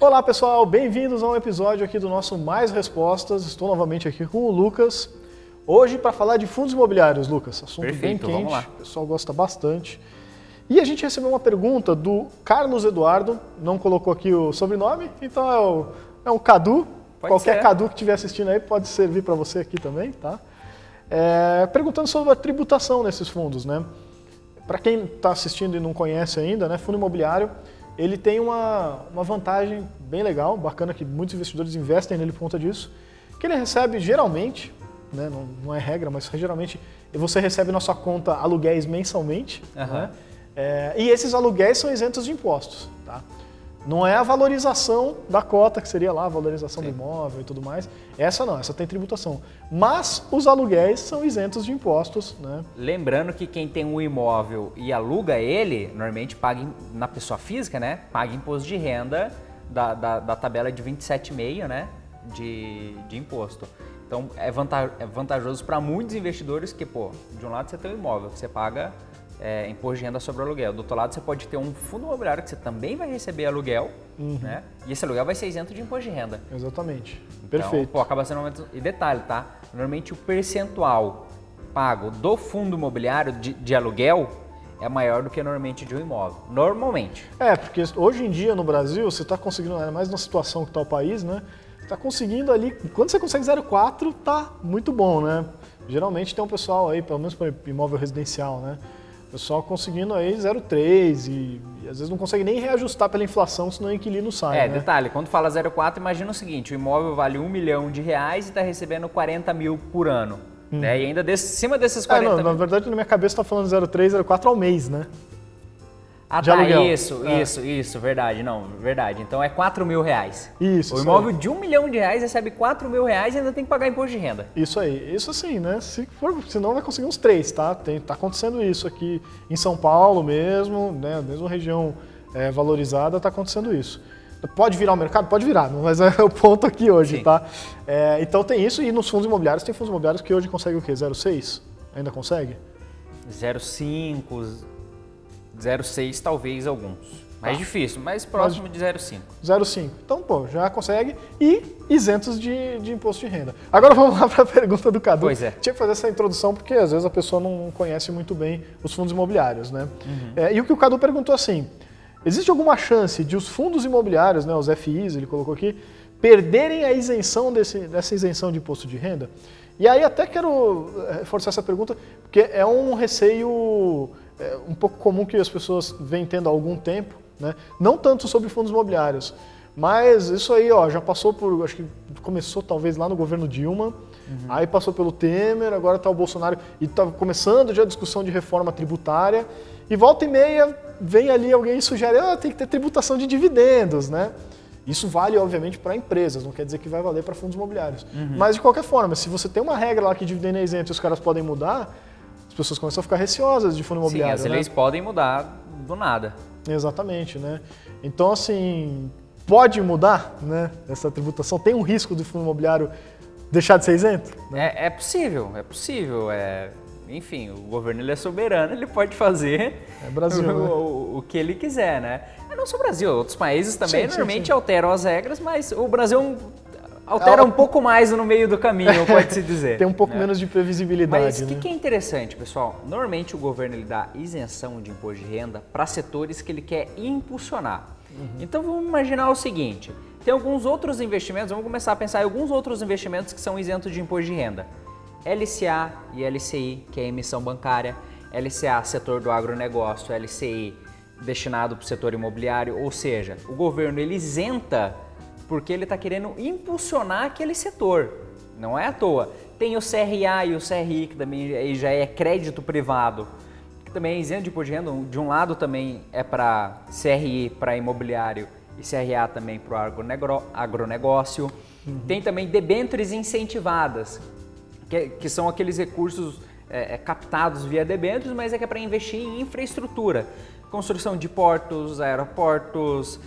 Olá pessoal, bem-vindos a um episódio aqui do nosso Mais Respostas. Estou novamente aqui com o Lucas. Hoje para falar de fundos imobiliários, Lucas. Assunto Perfeito, bem quente, vamos lá. o pessoal gosta bastante. E a gente recebeu uma pergunta do Carlos Eduardo, não colocou aqui o sobrenome, então é um Cadu. Pode Qualquer ser. Cadu que estiver assistindo aí pode servir para você aqui também, tá? Perguntando sobre a tributação nesses fundos, né? Para quem está assistindo e não conhece ainda, né, fundo imobiliário, ele tem uma vantagem bem legal, bacana, que muitos investidores investem nele por conta disso, que ele recebe geralmente, né, não é regra, mas geralmente você recebe na sua conta aluguéis mensalmente, né? E esses aluguéis são isentos de impostos, tá? Não é a valorização da cota, que seria lá a valorização do imóvel e tudo mais. Essa não, essa tem tributação. Mas os aluguéis são isentos de impostos, né? Lembrando que quem tem um imóvel e aluga ele, normalmente paga na pessoa física, né? Paga imposto de renda da tabela de 27,5, né? De imposto. Então é vantajoso para muitos investidores que, pô, de um lado você tem um imóvel que você paga imposto de renda sobre o aluguel. Do outro lado, você pode ter um fundo imobiliário que você também vai receber aluguel, né? E esse aluguel vai ser isento de imposto de renda. Exatamente. Então, Perfeito. pô, acaba sendo um aumento. E detalhe, tá? Normalmente o percentual pago do fundo imobiliário de aluguel é maior do que normalmente de um imóvel. Normalmente. Porque hoje em dia no Brasil, você está conseguindo, ainda mais na situação que está o país, né? Está conseguindo ali, quando você consegue 0,4, tá muito bom, né? Geralmente tem um pessoal aí, pelo menos para imóvel residencial, né? O pessoal conseguindo aí 0,3 e às vezes não consegue nem reajustar pela inflação, senão o inquilino sai, né? Detalhe, quando fala 0,4, imagina o seguinte, o imóvel vale R$1 milhão e está recebendo 40 mil por ano, né? E ainda acima desses 40 mil... Na verdade, na minha cabeça está falando 0,3, 0,4 ao mês, né? Ah, de tá, aluguel. Isso, verdade, não, verdade. Então é R$4 mil. Isso. O imóvel de R$1 milhão recebe R$4 mil e ainda tem que pagar imposto de renda. Isso aí. Isso assim, né? Senão vai conseguir uns 3, tá? Tá acontecendo isso aqui em São Paulo mesmo, né? Mesmo região valorizada, tá acontecendo isso. Pode virar o mercado? Pode virar, mas é o ponto aqui hoje, Sim. tá? Então tem isso, e nos fundos imobiliários, tem fundos imobiliários que hoje conseguem o quê? 0,6? Ainda consegue? 0,5, 0,6 talvez alguns. Mais difícil, mas próximo de 0,5. 0,5. Então, pô, já consegue e isentos de imposto de renda. Agora vamos lá para a pergunta do Cadu. Pois é. Tinha que fazer essa introdução porque às vezes a pessoa não conhece muito bem os fundos imobiliários, né? E o que o Cadu perguntou assim, existe alguma chance de os fundos imobiliários, né, os FIs, ele colocou aqui, perderem a isenção dessa isenção de imposto de renda? E aí até quero reforçar essa pergunta, porque é um receio um pouco comum que as pessoas vêm tendo há algum tempo, né? Não tanto sobre fundos imobiliários, mas isso aí já passou por, acho que começou talvez lá no governo Dilma, aí passou pelo Temer, agora está o Bolsonaro, e está começando já a discussão de reforma tributária, e volta e meia vem ali alguém e sugere, tem que ter tributação de dividendos, né? Isso vale, obviamente, para empresas, não quer dizer que vai valer para fundos imobiliários. Mas, de qualquer forma, se você tem uma regra lá que dividendo é isento e os caras podem mudar, as pessoas começam a ficar receosas de fundo imobiliário. Sim, as leis podem mudar do nada. Exatamente, né? Então, assim, pode mudar, né, essa tributação? Tem um risco do fundo imobiliário deixar de ser isento? É possível. Enfim, o governo ele é soberano, ele pode fazer Brasil, né? o que ele quiser, né? Não só o Brasil, outros países também normalmente sim. alteram as regras, mas o Brasil altera um pouco mais no meio do caminho, pode-se dizer. Tem um pouco né? menos de previsibilidade. Mas o né? que é interessante, pessoal? Normalmente o governo ele dá isenção de imposto de renda para setores que ele quer impulsionar. Então vamos imaginar o seguinte, tem alguns outros investimentos, vamos começar a pensar em alguns outros investimentos que são isentos de imposto de renda. LCA e LCI, que é a emissão bancária, LCA, setor do agronegócio, LCI, destinado para o setor imobiliário, ou seja, o governo ele isenta porque ele está querendo impulsionar aquele setor, não é à toa. Tem o CRA e o CRI, que também já é crédito privado, que também é isento de imposto de renda, de um lado também é para CRI, para imobiliário, e CRA também para o agronegócio. Tem também debêntures incentivadas, que são aqueles recursos captados via debêntures, mas que é para investir em infraestrutura. Construção de portos, aeroportos,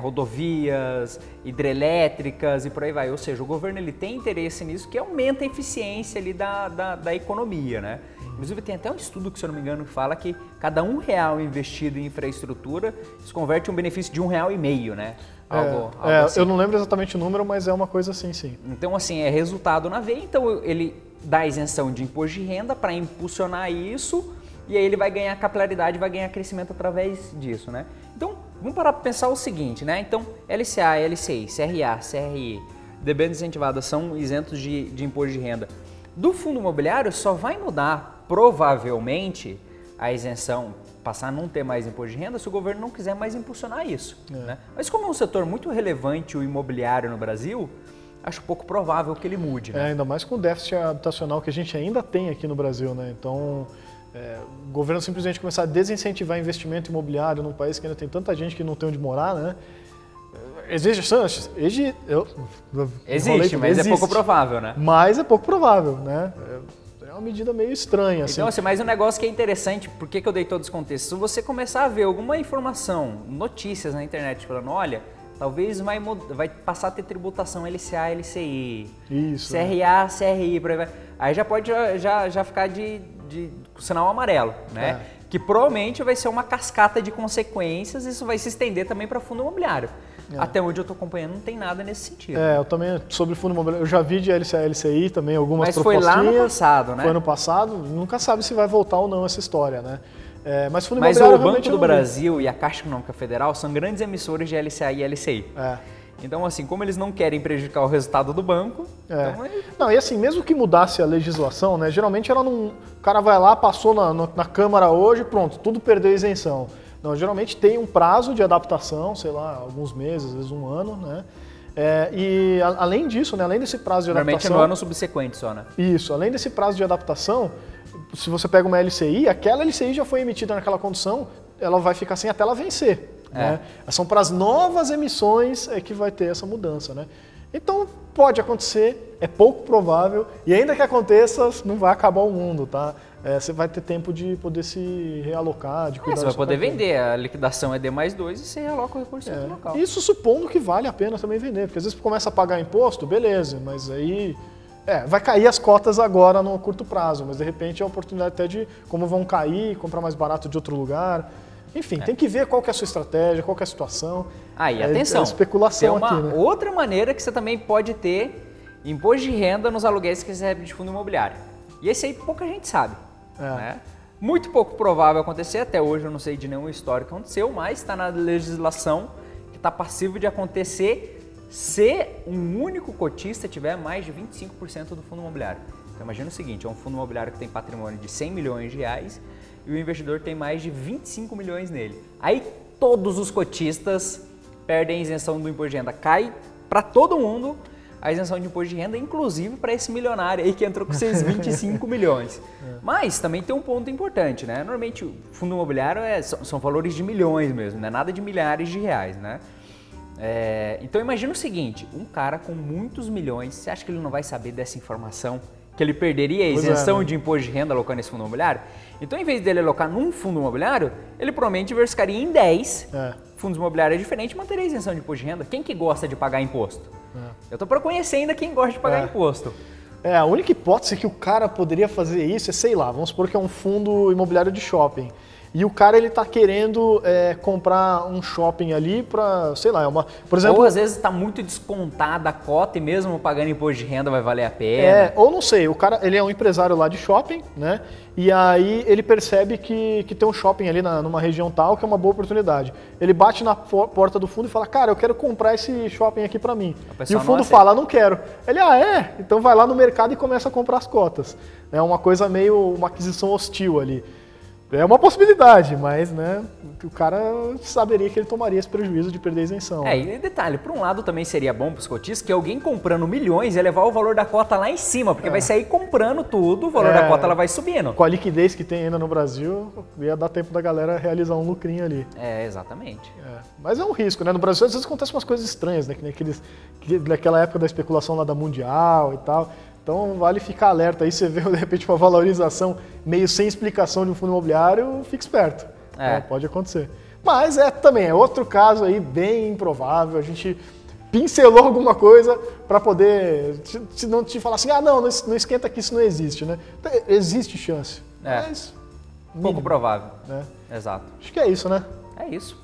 rodovias, hidrelétricas e por aí vai. Ou seja, o governo ele tem interesse nisso, que aumenta a eficiência ali da economia, né? Inclusive tem até um estudo que, se eu não me engano, que fala que cada R$1 investido em infraestrutura se converte em um benefício de R$1,50, né? Algo assim. Eu não lembro exatamente o número, mas é uma coisa assim, sim. Então, assim, é resultado na veia, então ele dá isenção de imposto de renda para impulsionar isso, e aí ele vai ganhar capilaridade, vai ganhar crescimento através disso, né? Então, vamos parar para pensar o seguinte, né? Então, LCA, LCI, CRA, CRI, debêntures incentivadas são isentos de imposto de renda. Do fundo imobiliário só vai mudar, provavelmente, a isenção, passar a não ter mais imposto de renda se o governo não quiser mais impulsionar isso. Né? Mas como é um setor muito relevante o imobiliário no Brasil, acho pouco provável que ele mude. Né? Ainda mais com o déficit habitacional que a gente ainda tem aqui no Brasil. Né? Então, o governo simplesmente começar a desincentivar investimento imobiliário num país que ainda tem tanta gente que não tem onde morar, né? Existe chance? Existe, mas é pouco provável, né? Mas é pouco provável, né? É uma medida meio estranha, assim. Então, assim, mas um negócio que é interessante, por que eu dei todo esse contexto? Se você começar a ver alguma informação, notícias na internet falando, olha, talvez vai passar a ter tributação LCA, LCI, isso, CRA, CRI, por aí vai. Aí já pode já ficar de sinal amarelo, né? Que provavelmente vai ser uma cascata de consequências, isso vai se estender também para fundo imobiliário. Até onde eu estou acompanhando não tem nada nesse sentido. Eu também, sobre fundo imobiliário, eu já vi de LCA, LCI também algumas propostinhas. Mas foi lá no passado, né? Foi no passado, nunca sabe se vai voltar ou não essa história, né? Mas fundo mas imobiliário o Banco do Brasil e a Caixa Econômica Federal são grandes emissores de LCA e LCI. Então, assim, como eles não querem prejudicar o resultado do banco... Então Não, e assim, mesmo que mudasse a legislação, né? Geralmente ela não... O cara vai lá, passou na Câmara hoje, pronto, tudo perdeu a isenção. Não, geralmente tem um prazo de adaptação, sei lá, alguns meses, às vezes um ano, né? E além disso, né? Além desse prazo de adaptação... Normalmente é no ano subsequente só, né? Isso, além desse prazo de adaptação, se você pega uma LCI, aquela LCI já foi emitida naquela condição, ela vai ficar assim até ela vencer. Né? São para as novas emissões que vai ter essa mudança, né? Então pode acontecer, é pouco provável, e ainda que aconteça, não vai acabar o mundo, tá? Você vai ter tempo de poder se realocar, de cuidar Você vai poder vender, a liquidação é D+2 e você realoca o recurso no local. Isso supondo que vale a pena também vender, porque às vezes começa a pagar imposto, beleza, mas aí... vai cair as cotas agora no curto prazo, mas de repente é a oportunidade até de, como vão cair, comprar mais barato de outro lugar. Enfim, tem que ver qual que é a sua estratégia, qual que é a situação. E atenção, especulação tem uma aqui, né? outra maneira que você também pode ter imposto de renda nos aluguéis que você recebe de fundo imobiliário. E esse aí pouca gente sabe. Né? Muito pouco provável acontecer, até hoje eu não sei de nenhum histórico que aconteceu, mas está na legislação que está passivo de acontecer se um único cotista tiver mais de 25% do fundo imobiliário. Então imagina o seguinte, é um fundo imobiliário que tem patrimônio de 100 milhões de reais e o investidor tem mais de 25 milhões nele. Aí todos os cotistas perdem a isenção do imposto de renda. Cai para todo mundo a isenção de imposto de renda, inclusive para esse milionário aí que entrou com seus 25 milhões. Mas também tem um ponto importante, né? Normalmente o fundo imobiliário são valores de milhões mesmo, não é nada de milhares de reais, né? Então imagina o seguinte, um cara com muitos milhões, você acha que ele não vai saber dessa informação? Que ele perderia a isenção de imposto de renda alocando nesse fundo imobiliário? Então, em vez dele alocar num fundo imobiliário, ele provavelmente diversificaria em 10 fundos imobiliários diferentes e manteria a isenção de imposto de renda. Quem que gosta de pagar imposto? Eu estou para conhecer ainda quem gosta de pagar imposto. A única hipótese que o cara poderia fazer isso é, sei lá, vamos supor que é um fundo imobiliário de shopping. E o cara, ele tá querendo comprar um shopping ali para, sei lá, por exemplo... Ou às vezes está muito descontada a cota e mesmo pagando imposto de renda vai valer a pena. Ou não sei, o cara, ele é um empresário lá de shopping, né? E aí ele percebe que tem um shopping ali numa região tal que é uma boa oportunidade. Ele bate na porta do fundo e fala, cara, eu quero comprar esse shopping aqui para mim. E o fundo fala, não quero. Ele, então vai lá no mercado e começa a comprar as cotas. É uma coisa meio, uma aquisição hostil ali. É uma possibilidade, mas né, o cara saberia que ele tomaria esse prejuízo de perder a isenção. E detalhe, por um lado também seria bom para os cotistas que alguém comprando milhões ia levar o valor da cota lá em cima, porque vai sair comprando tudo, o valor da cota ela vai subindo. Com a liquidez que tem ainda no Brasil, ia dar tempo da galera realizar um lucrinho ali. Exatamente. Mas é um risco, né? No Brasil às vezes acontecem umas coisas estranhas, né? Naquela época da especulação lá da Mundial e tal. Então vale ficar alerta aí, você vê de repente uma valorização meio sem explicação de um fundo imobiliário, fique esperto. Pode acontecer. Mas também é outro caso aí bem improvável, a gente pincelou alguma coisa para poder não te falar assim, não esquenta que isso não existe, né? Então, existe chance, mas... Pouco provável. Né? Exato. Acho que é isso, né? É isso.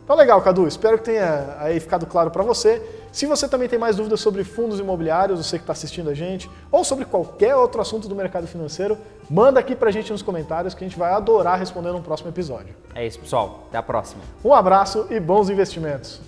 Então legal, Cadu, espero que tenha aí ficado claro para você. Se você também tem mais dúvidas sobre fundos imobiliários, você que está assistindo a gente, ou sobre qualquer outro assunto do mercado financeiro, manda aqui para a gente nos comentários que a gente vai adorar responder no próximo episódio. É isso, pessoal. Até a próxima. Um abraço e bons investimentos!